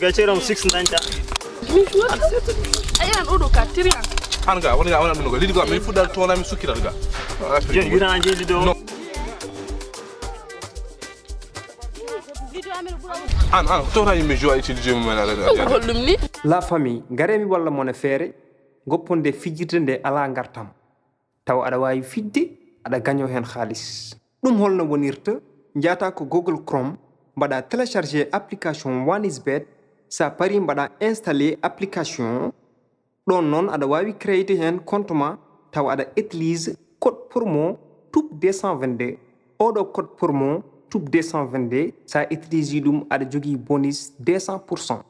gaceram 6 nanta ayan odo ka tirian hanga wona mun go lidi go mi fudal tona mi sukiral ga jen yuna jeedi do tora yimɓe jo a utilisé hollumni la famille garemi walla mone feere gopponde fijirde nde ala gartam taw aɗa wawi fidde aɗa gaño hen haalis ɗum holno wonirta jata ko Google Chrome mbaɗa téléchargé application OneXBet sa pari mbaɗa installé application ɗon noon aɗa wawi créer hen compte ma taw aɗa utilise code promo TOUP 222 oɗo code promo TOUP 222 sa utilise ɗum aɗa jogui bonus 200%.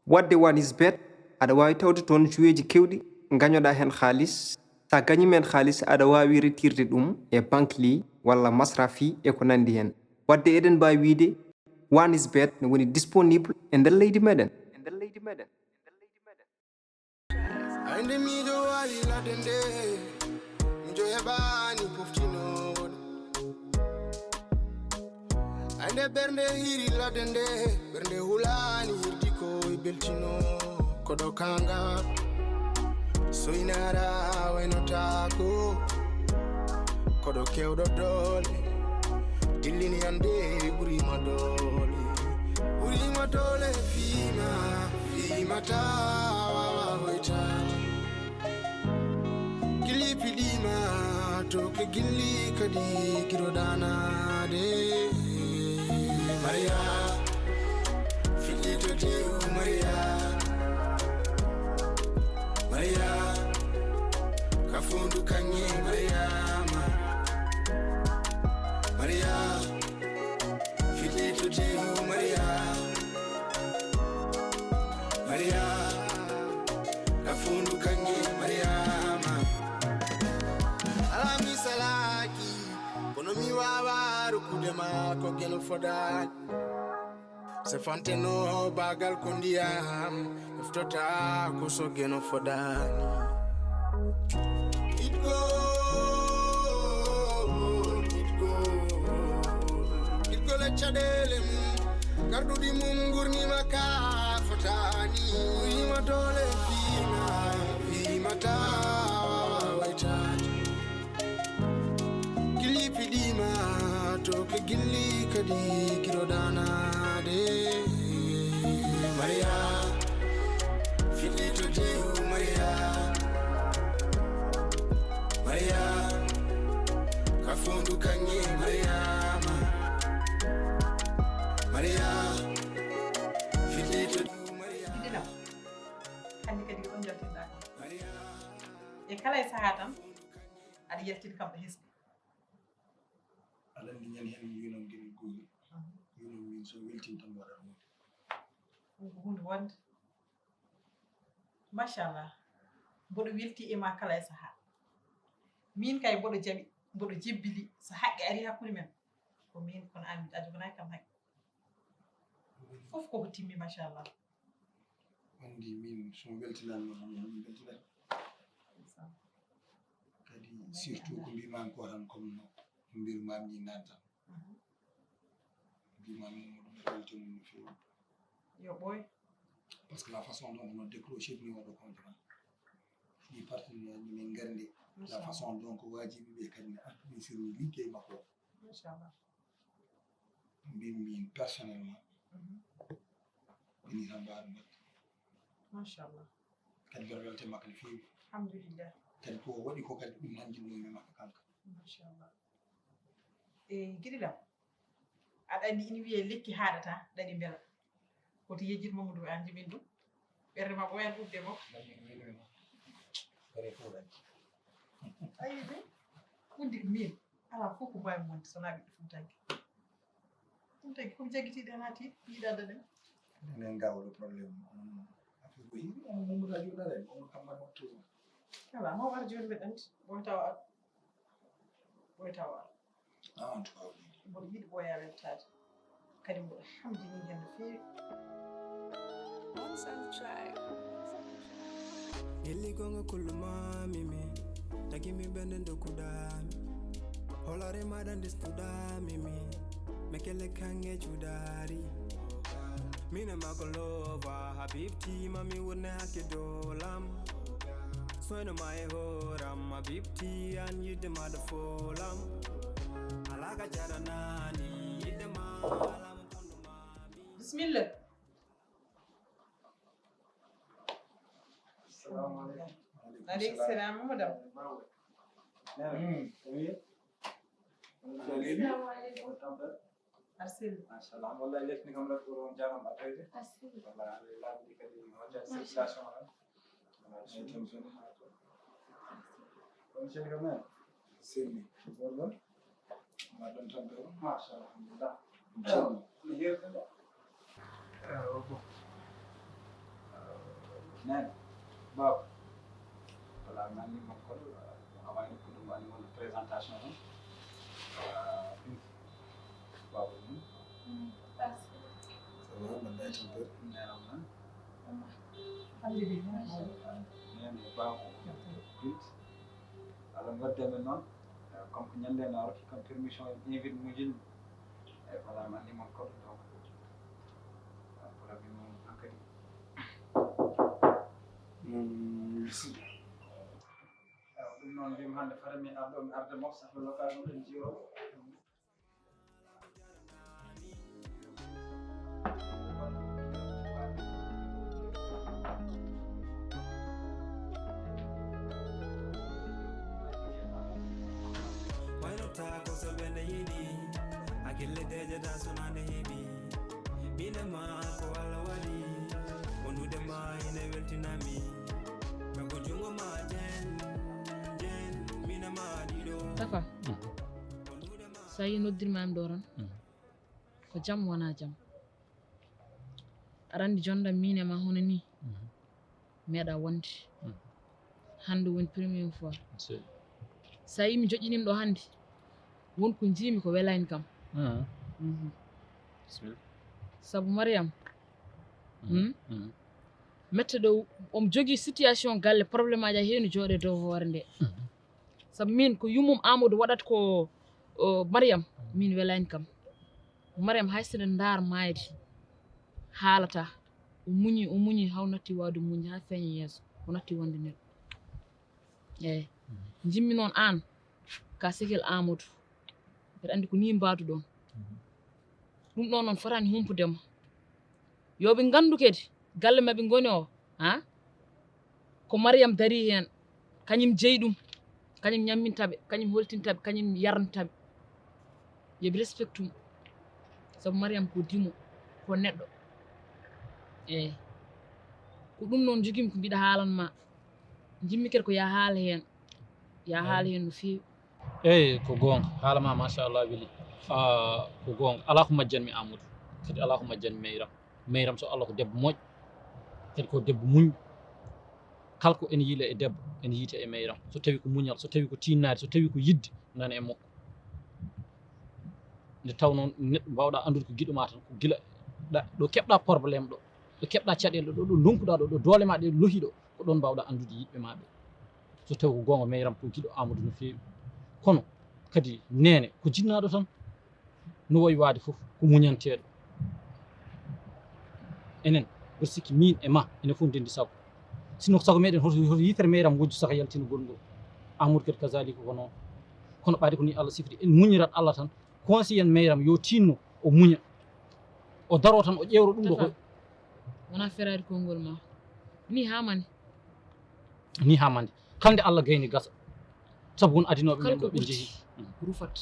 wadde OneXBet aɗa wawi tawde toon joueji kewɗi gañoɗa hen haalis sa gañi men haalis aɗa wawi retirde ɗum e banque li walla masrafi e ko nandi hen wadde eɗen mbawi wiide OneXBet ne woni disponible e nder leydi meɗen Ande mi do wali la dende mi do hebani poftino ande bernde hiri la dende bernde hulani hirdi ko beltino kodo kanga so inara weno tako kodo kewdo dole dillini ande buri madole fima tawa hoita gili pidima to ke gili kadi kirodana de Maria filito de Maria kafundu kanye Maria filito de Maria kafundu kanye Mariama alami salaki kono mi wawaru kudema ko gelo fodan se fanteno bagal kondiam iftota ko so geno fodan it go la chadele gardu di mum gurni maka fotani wima dole fima tawa waitati gili pidima to ke gili kadi kirodana de Maria filito de Maria kafundu kanye Maria filito dina hande kadi ko jaltinda e kala e saha tan aɗa yaltin kamɓe hesɓe aɗa andi ñande hen yunom gueɗel googol yunom min so weltin tan waɗa ɗum ko hunde wonde machallah mboɗo welti e ma kala e saha min kay mboɗo jaɓi mboɗo jebbili so haqqe ari hakkude men ko min kono an a jogonaki kam haqqe fof koko timmi machallah andi min so weltinanno min weltinat kadi surtout ko mbimami ko tan comme no mbiru mamni nanta mbimami moɗo weltini no fewi yo ɓooy par ce que la façon dont no décroché ni waɗo compte ni partenaire ni min garde la façon donc wajibi ɓe kadi ne antini sirni liggey makko machallah mbimi personnellement ini tan mbaɗo mbaɗ machallah kadi mbeɗa welte makko no fewi alhamdulillah kadi ko waɗi ko kadi ɗum nanjinnomi makko kanka machallah e guiɗiɗam aɗa andi ina wiye lekki haɗata ɗaɗi beela koto yejjit Mamadou andi min ɗum ɓerde ma ɓoyan ɗubde mo ayi de hunde min ala fof ko mbawi wonde sona ɓiɗɗo Fuutanke komi jaggitiɗe hen ha tiiɗ yiiɗade ɗen enen gawɗo probléme affaire ko yiɗi on Mamadou a joɗare on kammane wattu ala ma war joni mbeɗa andi ɓoytawa en tout cas mboɗo yiɗi ɓooya weltade kadi mboɗo hamdini hen no fewi Yelli gonga kulma mimi Taki mi bende ndo kudami Holare madan dis kudami mi Mekele kange chudari Mina makolova habibti mami wouldn't hake dolam. Swing my horam habibti and you the mother folam. Alaga jaranani the malam. Bismillah. Aleykum salam madam. Arsil. Maşallah. Vallahi lekni kamera kurun canım ataydı. Vallahi Allah dikkat edin. Hoca sirkülasyon var. Konuşalım mı? Seni. Vallahi. Madem tanıyorum. Maşallah. Alhamdulillah. Nerede? Ne? Bak. Vallahi ben de makul. Havayı kurdum. Ben de prezentasyon. Babu. Tamam, ben de açıldı. Ne yapalım? Ne babu? Bit. Alam var demen non. Kompanya le na ki confirmation invite mujin. Voilà, man ni makko donc. Pour abi mo akari. Dum non lim hande farami arde mo sax local mo jiro. Tako so bende yidi akille deje da sonane hebi bina ma ko ala wali onu de ma ine weltinami ma ko jungo ma jen bina ma dido Tafa sa yi noddirma am doran ko jam wona jam arandi jonda mine ma hono ni meeɗa wonde hande woni première fois sa yi mi joƴƴinimi ɗo hande wonko jiimi ko welani kam sabu Mariam mette ɗo omo jogii situation galle probléme aji a heewi jooɗe dow hoore nde sabu min ko yummum Amadou waɗata ko Mariam min welani kam Mariam hay sene ndaar maayde haalata o muñi haw natti waawde muñde haa feeña yeeso o natti wonde neɗɗo eeyi jimmi noon aan ka sikil Amadou mbeɗa anndi ko ni mbaadu ɗon ɗum ɗon noon fotani humpudema yoɓe nganndu kadi galle maɓe ngoni o ko Mariam darii heen kañum jeyi ɗum kañum ñammintaɓe kañum holtintaɓe kañum yarntaɓe yoɓe respecte um sabu Mariam ko dimo ko neɗɗo eeyi ko ɗum noon jogimi ko mbiɗa haalanma jimmi kadi ko ya haala heen no feewi eyi ko goonga haalama machallah weli ko goonga ala ko majjanmi Amadou kadi ala ko majjanmi Mayram so Allah ko debbo moƴƴo kadi ko debbo muñɗo kala ko ene yiile e debbo ene yiite e Mayram so tawi ko muñal so tawi ko tinnade so tawi ko yidde nana e makko nde taw noon neɗɗo mbawɗa andude ko giɗo ma tan ko gila ɗo keɓɗa probléme ɗo keɓɗa caɗele ɗo donkuɗa ɗo doole ma ɗe lohi ɗo ko ɗon mbawɗa andude yiɓɓe ma ɓe so tawi ko goonga Mayram ko giɗo Amadou no feewi kono kadi nene ko jinnaɗo tan no woyi waade fof ko muñanteɗo enen mbiɗa sikki min e ma ene fof ndendi sago sino sago meɗen hoto yitere Mayram wojju saka yaltina gonɗo Amadou kadi kazalika ko noon kono ɓaade ko ni Allah sifri en muñirat Allah tan conseil en Mayram yo tinno o muña o daro tan o ƴewro ɗum ɗo ko wona ferade konngol ma ni hamani kalde Allah gayni gasa sabu won adinoɓe men ɗo ɓe jeehi rufat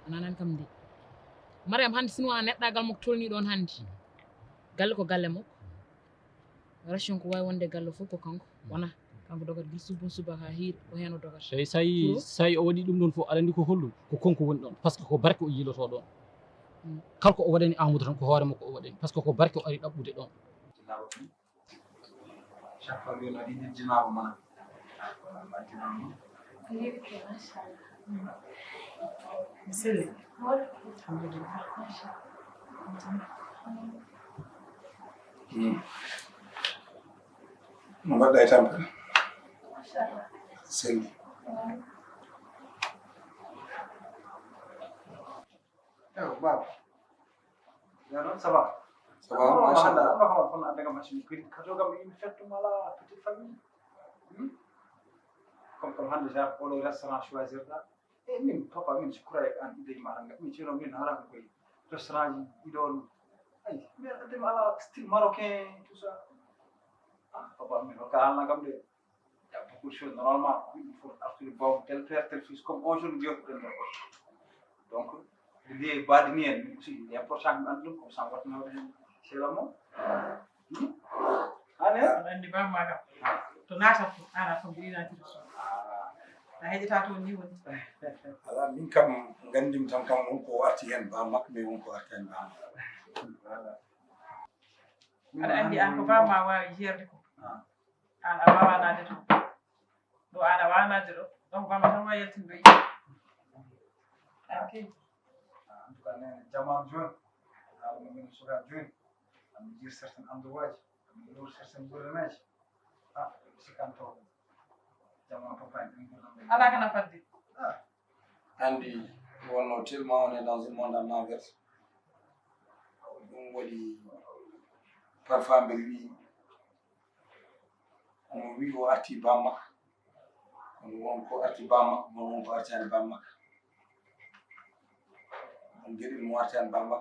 ananan kam de Mariam hande sino wona neɗɗagal makko tolni ɗon hande galle ko galle makko ration ko wawi wonde galle fof ko kanko wona kanko dogata gil suba ha hiiɗ ko hen o dogata tawi sayi o waɗi ɗum ɗon fof aɗa andi ko hollum ko konko woni ɗon par ce que ko barke o yiiloto ɗon kala ko o waɗani Amadou tan ko hoore makko o waɗani par ce que ko barke o ari ɗaɓɓude ɗon chaque fois que waɗi jinnaɓo mana Bismillah. Alhamdulillah. no mbaɗɗa e tampere selli eyo baba yano ça va Ça va, machallah. On a des machines qui sont une fête mala petite famille. Comme hande ja pour le restaurant choisir là. Et même papa même je crois en idée maranga. Mais tu n'as pas ko restaurant idole. Ay, mais de mala style marocain tout ça. Ah, papa mais le cas là comme de il y a beaucoup de choses normalement il faut absolument tel père tel fils comme aujourd'hui donc les badiniens aussi il est important comme ça votre nom c'est le mot andi ba maga to nata fu ana to gina ti so a hedita to ni woni ala min kam gandim tan kam wonko arti hen ba mak mais wonko arti hen ba ada andi an ko ba ma wawi jerde ko an a wawa nade to do ana wawa nade do donc ba ma tan wawi yeltin do ok jaman jon min suka jon am dir certain endroits am certain gourmets sikanto jaman papa ala kana faddi andi wonno tellement on est dans un monde en envers on wadi parfois mbe wi on wi o arti bamma on wonko arti bamma on wonko arti bamma on gedi mo arti bamma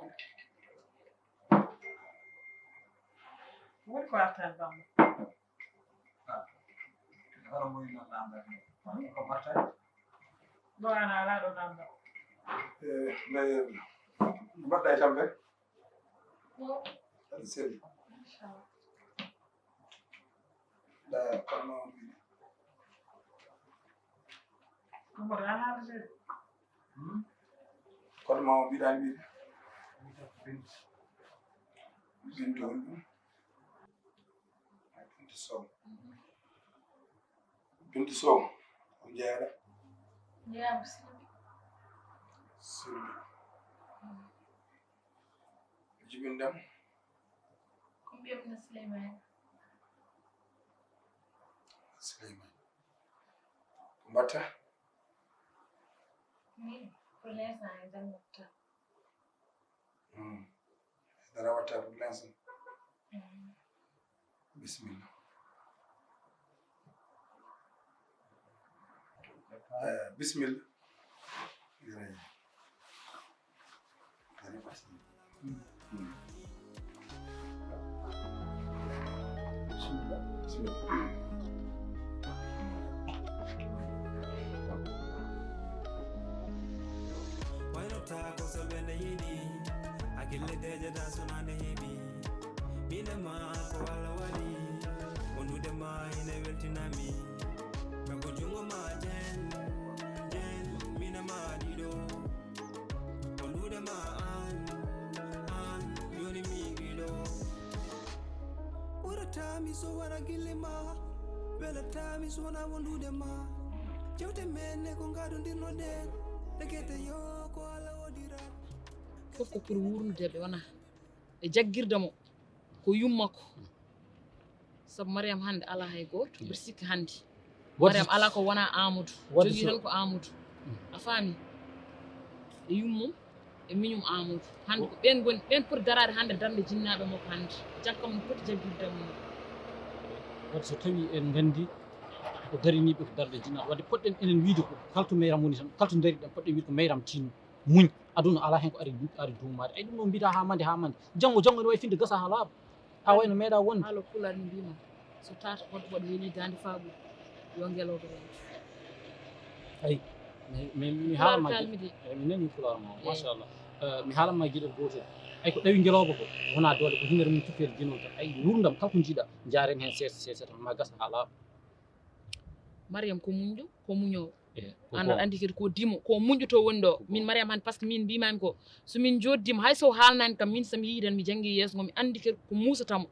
woni ko artan bamma wala moy na namba ko marta do ana ala do namba mais badda tambe c'est da kono ko ana de kono ma bidan bi bintu bintu so on jeera ya muslim jibindam kumbiyam na Sulaiman mbata ni pour l'instant dan mutta dara wata pour l'instant bismillah bismillah Tako so bende yidi akille deje da sunane hebi bina ma ko wala wali onude ma ine weltinami ko jungo ma jen bina ma dido onude ma an yoni mi gido ora tami so wara gille ma wela tami so na wondude ma jewte men ko ngado dirno den dagete yo ko ala fof ko pour wurnude ɓe wona e jaggirde mo ko yummako sabu mariam hannde ala hay gooto mbiɗa sikki hannde mariam ala ko wona amadou jogii tan ko amadou a faami e yummum e miñum amadou hannde ko ɓen goni ɓen poti darade hannde darde jinnaaɓe makko hannde jakkam no poti jaggirde mum wadde so tawi en nganndi ko dariniiɓe ko darde jinnaaɓe wadde poɗɗen enen wiide ko kalto mayram woni tan kalto dari ɗen poɗɗen wiide ko mayram tinno muñ aduna ala hen ko ari duumade ay ɗum ɗo mbita ha mande janggo ene wawi finde gasa ha laaɓa ha wayno meeɗa wonde haalo pulaar ni mbima so tata hoto waɗa weeli dande faaɓu yo ngeloɓe ren ayi mi haalama mi nani pulaar ma machallah mi haalanma gueɗel gotel ay ko ɗawi ngeloba ko wona doole ko himere mum tuffere jinol tan ay wurdam kala ko jiiɗa jaren hen seesa tan ma gasa ha laaɓa mariam ko muñɗo ko muñowo anda andi kadi ko dimo ko muñƴoto woni ɗo min mariam hande par ce que min mbimami ko somin joddima hayso haalnani kam min somi yiidan mi janggi yeeso ngo mi andi kadi ko musatamo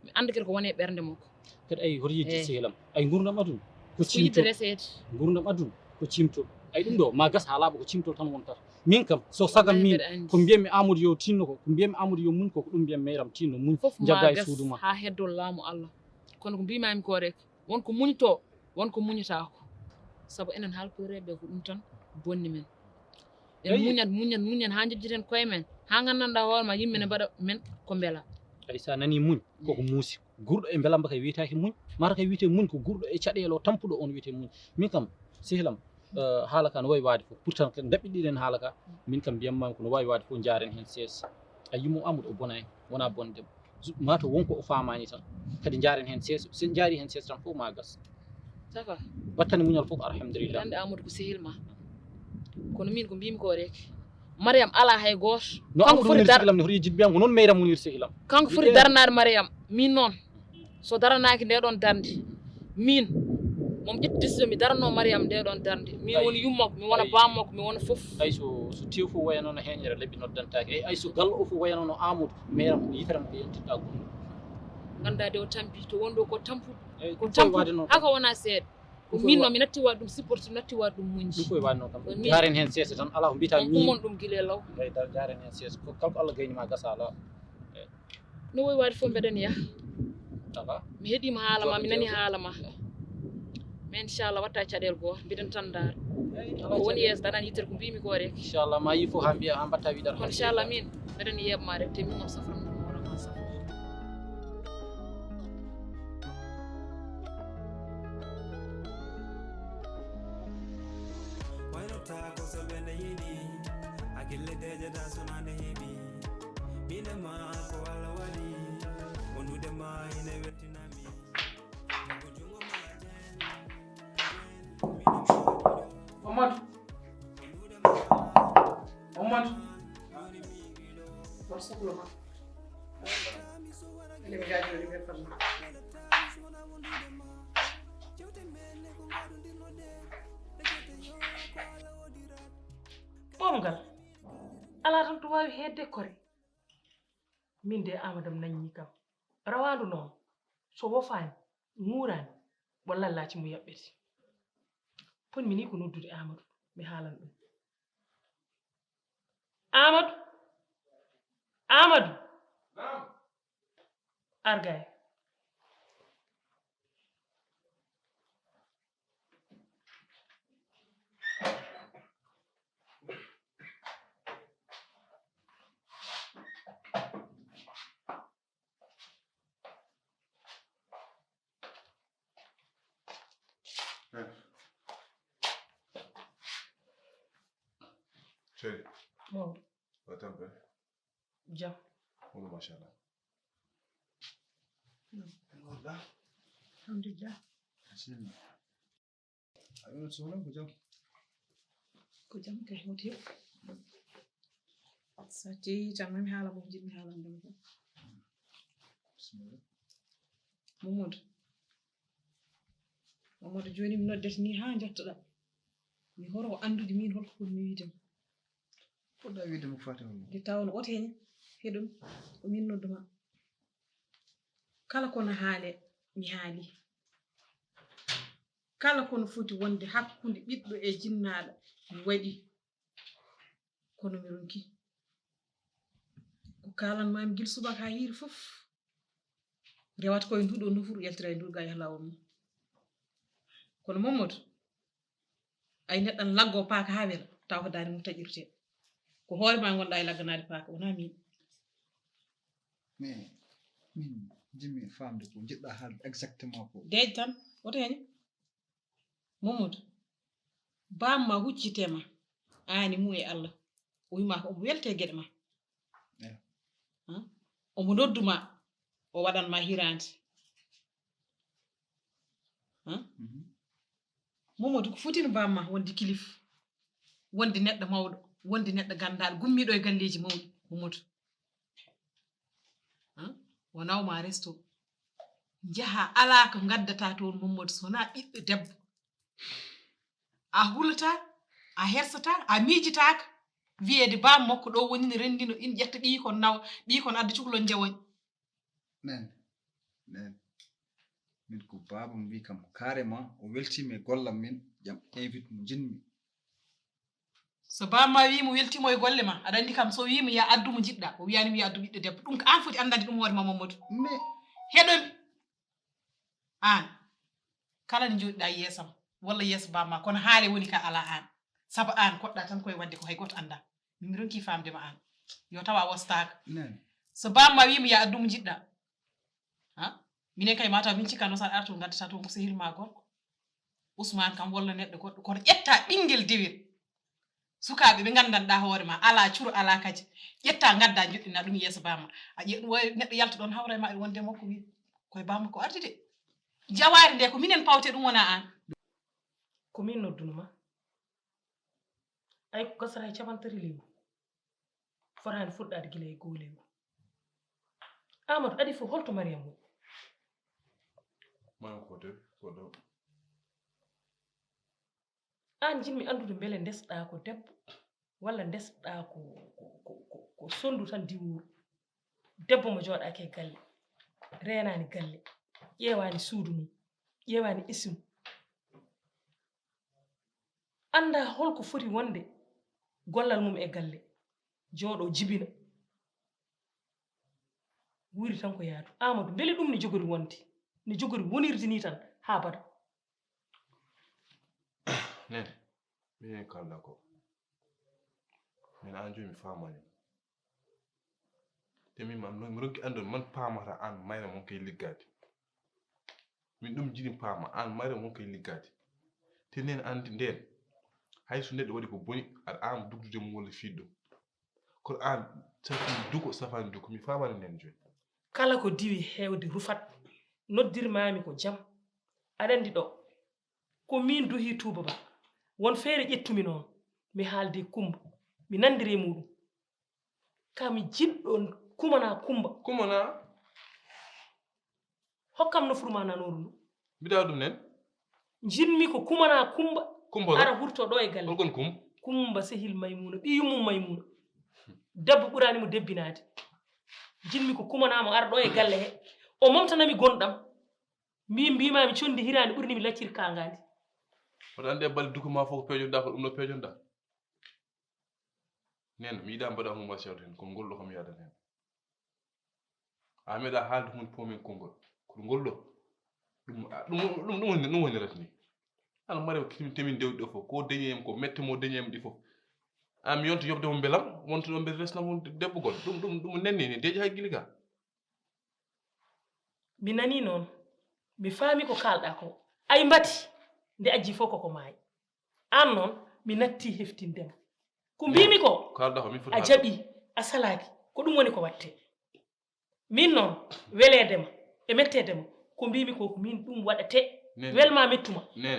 mi anda kadi ko woni e ɓernde makko kadi ay hoto yejji sehilam ay gurdam aduna ko yidde resede gurdam aduna ko cimtol ay ɗum ɗo ma gas ha laaɓa ko cimtol tan wontata min kam so sagam min ko mbiyami amadou yo tinno ko mbiyami amadou yo muñ ko ɗum mbiyam mayram tinno muñ jagga e suudu ma ha heddol laamu allah kono ko mbimami ko rek wonko muñto wonko muñatako sabu enen haalkoreɓe ko ɗum tan bonni men en muñat ha jejjiten koye men ha gandanɗa hoorema yimɓe ne mbaɗa men ko beela ay sa nani muñ koko muusi gurɗo e belamba kay wiyetake muñ mata kay wiyete muñ ko gurɗo e caɗele o tampuɗo on wiyete muñ min kam sehilam haala ka no wawi wade fof pourtant daɓɓiɗiɗen haala ka min kam mbiyatmami ko no wawi wade fof jaren hen seesa a yimo Amadou o bonani wona bondema mata wonko o famani tan kadi jaren hen seesa sen jaari hen seesa tan fof ma gas d'accord wattane muñal fof alhamdulillah ande Amadou ko sehil ma kono min ko mbimi ko rek Mariam ala hay goto no kanko foti sehilam ne hoto yejjid mbiyam ko noon meyram munir sehilam kanko foti darnade Mariam min noon so daranaki nde ɗon darde min mom ƴetti décision mi darano Mariam nde ɗon darde min woni yummako mi wona bammakko mi wona fof ay so tew fof wayano no heñere lebbi noddantaki ay so gallo o fof wayano no Amadou meyram ko yitere ko yentita gonɗo ganda de o tampi to wonɗo ko tampuɗo ko wade tampuɗo noon haka wona seeɗa ko min noon mi natti waɗ ɗum supporté mi natti waɗ ɗum muñji ɗum koye wade noon kam jaren hen seesa tan ala ko mbiyata on kumon ɗum guila law jaren hen seesa kanko Allah gaynima gasa ala no woyi wade fof mbeɗen yaha aka mi heeɗima haala ma mi nani haala ma mais inchallah watta caɗele goto mbiɗen tan daara ko woni yeeso daɗani yittere ko mbimi ko rek inchallah ma yi fof ha mbiya ha mbatta wiɗar kono inchallah min mbeɗen yeɓma rek te min moom safran ɗum wonama safra waynotako so ɓende yiɗi hakkille dejeta sonade heeɓi minema ko Allah waɗi wondude ma ine wettinami ko jungo ma Mamadou Mamadou war sohla ma eɗen gaajori ɓe fanna ɓomgal ala tan to wawi hedde kore min de Amadou nañi kam rawandu noon so wofani ŋurani walla laaci mo yaɓɓete ponmi ni ko noddude Amadou mi haalan ɗum Amadou argay Chéri. Maodo. Wa tampe. Jam. Wala mashallah. Wala. Alhamdulillah. Bismillah. Ayo sohla ko jam. Ko jam kay hoti yëpp. Sa ci tan mi haala mo jiɗmi haalan ɗum ko. Bismillah. Mamadou joni mi noddete ni ha jottoɗa mi horo andude min holko foti mi wiidema Poɗɗa wiide mo Fatima nde tawno oteña heɗum ko min nodduma kala kono haale mi haali kala kono foti wonde hakkunde ɓiɗɗo e jinnaɗo mi waɗi kono mi ronki ko kalanmami gil subaka ha hiiri fof rewata koye nduɗo nofuru yaltira e nduɗo ga yaha lawol mum kono Mamadou ay neɗɗan laggo paaka ha wela taw ko dani mum taƴirte ko hoore ma gonɗa e lagganade paaka wona min mais min jimmi famde ko jiɗɗa haalde exactement ko deej tan woto hen Mamadou bamma huccitema ani mu e Allah o wima ko omo welte gueɗe ma omo nodduma o waɗanma hirande Mamadou ko fotino bamma wonde kilif wonde neɗɗo mawɗo wonde neɗɗo gandaɗo gummiɗo e galleji mawɗi Mamadou o nawma resto jaha ala ko gaddata toon Mamadou sona ɓiɗɗo debbo a hulata a hersata a miijitaka wiyede bam makko ɗo woni ne rendino in ƴetta ɓiikon nawa ɓiikon adda cukalon jawoñ nen min ko baba mo wi kam carrément o weltima e gollam min jam invite mo jinmi so bamma wimo weltimo e golle ma aɗa andi kam so wimo ya addu mo jiɗɗa o wiyani mi ya addu ɓiɗɗo debbo ɗum ko an foti andande ɗum hoore ma Mamadou mais heɗomi an kala ne joɗiɗa yeesam walla yeeso bamma kono haale woni ka ala an saabu an koɗɗa tan koye wadde ko hay goto anda min ronki famdema an yo tawa wostaka so bamma wima ya addum jidda ha minen kay mata min cikano sa artu gaddata to ko sehil ma gorko Ousmane kam walla neddo goddo ko ƴetta bingel dewel sukaabe be gandanɗa hoore ma ala curu ala kaji ƴetta gadda joddina dum yeso bamma a ƴeeɗum neddo yalta don hawra ma wonde makko wi koy bamma ko ardi de jawaari nde ko minen pawte dum wona an ko min noddunuma ay ko gasara e cabantari lewu forani fuddade gila e golewu Amadou adi fu holto Mariam woni man ko de ko do an jinmi andude bele ndesɗa ko debbo walla ndesɗa ko sondu tan diwuru debbo mo jooɗake e galle renani galle ƴewani suudu mum ƴewani ismu anda holko foti wonde gollal mum e galle jooɗo jibina wuri tan ko yaadu Amadou bele ɗum ne jogori wonde ne jogori wonirde ni tan ha bada nene min kala ko min anjo mi famani te min mam no ronki andon man pamata an mayra mon kay liggade min dum jidi pama an mayra mon kay liggade te nen andi den hay su neddo wadi ko boni ar am dugdude mo wala fiddo ko an safi duko safan duko mi famani nen joy kala ko diwi hewde rufat noddirmami ko jam adandi do ko min duhi tuba ba won feere ƴettumi noon mi haalde kumba mi nandire muɗum kami jiɗɗo kumana hokkam nofruma nanoru ndu mbiɗa ɗum nen jinmi ko kumana kumba ara hurto ɗo e galle holgon kumba sehil maymuna ɓiyumum maymuna debbo ɓuranimo debbinade jinmi ko kumanamo ara ɗo e galle he o momtanami gonɗam min mbimami condi hirani ɓurni mi laccir kangadi wala ande balde dukuma fof pejonda ko dum no pejonda nen mi yiɗa mbaɗa huma sewde hen ko gollo kam yaada hen a meeɗa haalde hunde fof min kongol ko gollo ɗum woni ratni ala mari temin dewɗi ɗo fof ko dañi ko mette mo dañi ɗi fof am yonto yobde mo belam wonto ɗo mbel resnam hunde debbugol ɗum nenni ni deeƴi hay gili ga mi nani noon mi faami ko kalɗa ko ay mbati nde ajji fof koko maayi an noon mi natti heftindema ko mbimi ko a jaɓi a salaki ko ɗum woni ko watte min noon weledema e mettedema ko mbimi ko min ɗum waɗate welma mettuma ne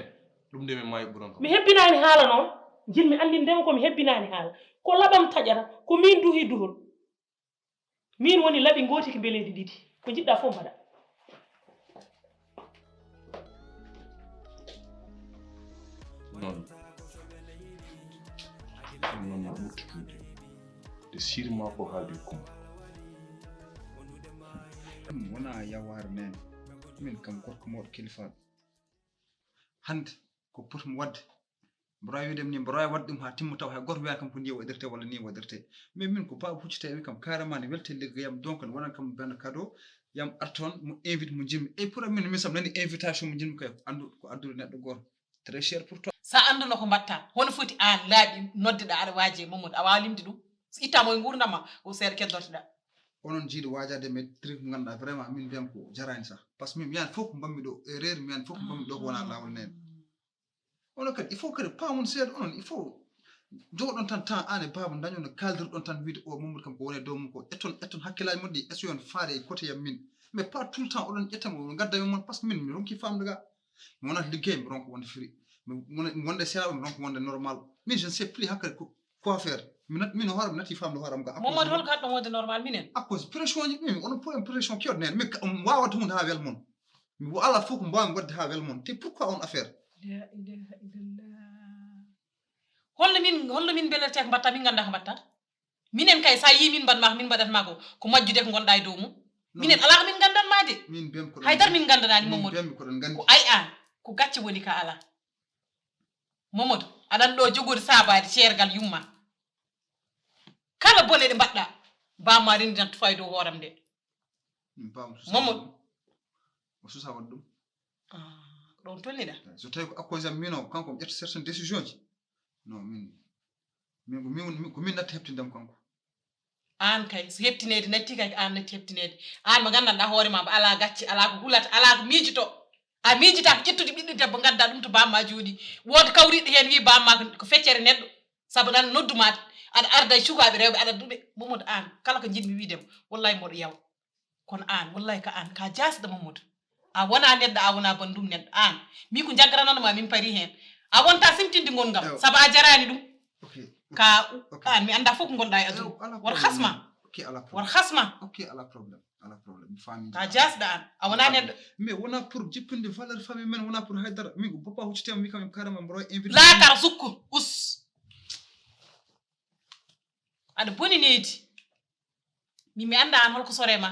ɗum de mi maayi ɓuron mi hebbinani haala noon jinmi andindema komi hebbinani haala ko laɓam taƴata ko min duhi duhol min woni laɓi goti ko beleedi ɗiɗi ko jiɗɗa fof mbaɗa non na ɓurtutude de sirma ko haalde kumba wona yaware nene min kam gorko mawɗo kilifaɗo hande ko potmi wadde mboɗo wawi widemi ni mboɗo wawi wadde ɗum ha timma taw hay goto wiyan kam ko ni waɗirte walla ni waɗirte mais min ko baba huccite wi kam carrément ne welte liggeyam donc ne wonani kam benn cadeau yam ar toon mo invite mo jimmi et pour min sam nani invitation mo jimmi kay andu ko addude neɗɗo goto très cher pour toi sa anduno ko mbatta hono foti an laaɓi noddeɗa aɗa waaji e Mamadou a wawa limde ɗum so ittama e gurdama o seeɗa keddortoɗa onon jiiɗo waajade mais tri ko ganduɗa vraiment min mbiyam ko jarani sah par ce que min miyani fof ko mbammi ɗo erreur miyani fof ko mbammi ɗo ko wona lawol nene onon kadi il faut kadi pamon seeɗa onon il faut jogoɗon tan temps an e baba dañon no kaldirɗon tan wiide o Mamadou kam ko woni e dow mum ko etton hakkillaji moɗɗi essayon faade e côté yam min mais pas tout le temps oɗon ƴettamo gaddami mon par ce que min mi ronki famde ga mi wonata liggey mi ronko wonde free mi wonde seeɗa mi ronko wonde normal min je ne sais plus hakkadi quoi faire min hoore mi natti famde hooram ga Mamadou hol kaɗɗon wonde normal minen à cause pression ji min onon po pression kewɗo nene min wawata hunde ha wel mon mi ala fof ko mbawmi wadde ha wel mon te pourquoi on affaire la ilaha illallah holno min belete ko mbatta min ganda ko mbatta minen kay sa yi min mbaɗma min mbaɗatma ko majjude ko gonɗa e dow mum minen ala ko min gandanma de min bem ko haydar min gandanani Mamadou ko ɗon gandi ko ay an ko gacce woni ka ala Mamadou aɗan ɗo jogori sabade ceergal yumma kala bone ɗe mbaɗɗa bamma renditan tufa e dow hooram nde Mamadou o susa waɗ ɗum ɗon tolniɗa so tawi ko accuse am min o kanko mi ƴetta certaine décision ji non min ko min natti heɓtindem kanko an kay so heptinede natti kay an natti heptinede an mo gandanɗa hoore ma ala gacci ala ko hulata ala ko miijito a miijita ko ƴettude ɓiɗɗo debbo gadda ɗum to bamma joodi woodi kawriɗo hen wi bamma ko feccere neɗɗo sabu nan noddumade aɗa arda e cukaɓe rewɓe aɗa duɓe Mamadou an kala ko jiɗmi wiidema wallahi mboɗo yawa kono an wallahi ka an ka jasɗo Mamadou a wona neɗɗo a wona bandum neɗɗo an mi ko jaggarananoma min pari hen a wonta simtinde ngol ngam sabu a jarani ɗum ka an mi anda fof ko gonɗa e aduna war hasma war hasma ala problème famille ka jasɗo an a wona neɗɗo mais wona pour jippinde valeur famille men wona pour haydara min ko papa huccitema mi kam carrément mboɗo invité laakara sukku us aɗa boni needi mi anda an holko sorema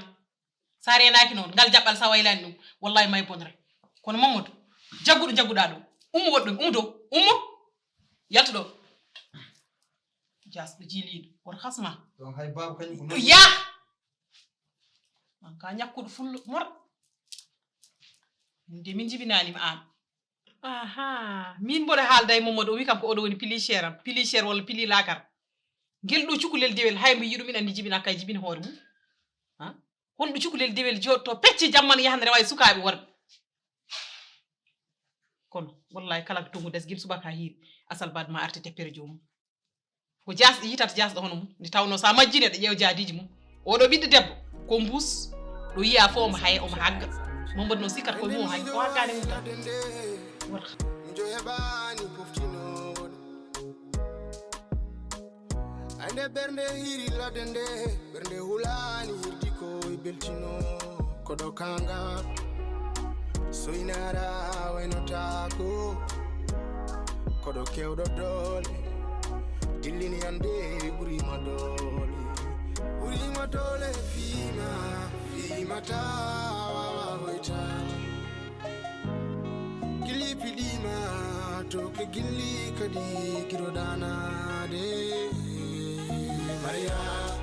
sa renaki noon ngal jaɓɓal sa waylani ɗum wallahi may bonre kono Mamadou jagguɗa ɗum ummu woɗɗum ummu dow ummu yaltu ɗo jasɗo jiliɗo woto hasma donc hay baba kañum ko ya man ka ñakkuɗo fullo mor nde min jibinanima an aha min mboɗo haalda e Mamadou o wi kam ko oɗo woni pilichére am pilichére walla pili lakar ngel ɗo cukalel dewel hay mo yiɗum ina andi jibina kay jibina hoore mum ha honɗo cukalel dewel jotto pecce jamman yahande rewa e sukaɓe worɓe kono wallahi kala ko tongu des guil subaka hiiri asal bad ma arte teppere jomum ko jasɗo yitata jasɗo hono mum nde tawno sa majjine ɗo ƴeew jaadiji mum oɗo ɓiɗɗo debbo ko mbus ɗo yiya fo omo hay omo hagga Mamadou no sikkat koye mum hay o haggani mum tan wata ande bernde hiri ladende bernde hulani hirdi ko beltino kodo kanga soinara waynotako kodo kewdo dole dillini ande burima dole fima tawa hoitani gilli pidima to ke gilli kadi kirodana de Maria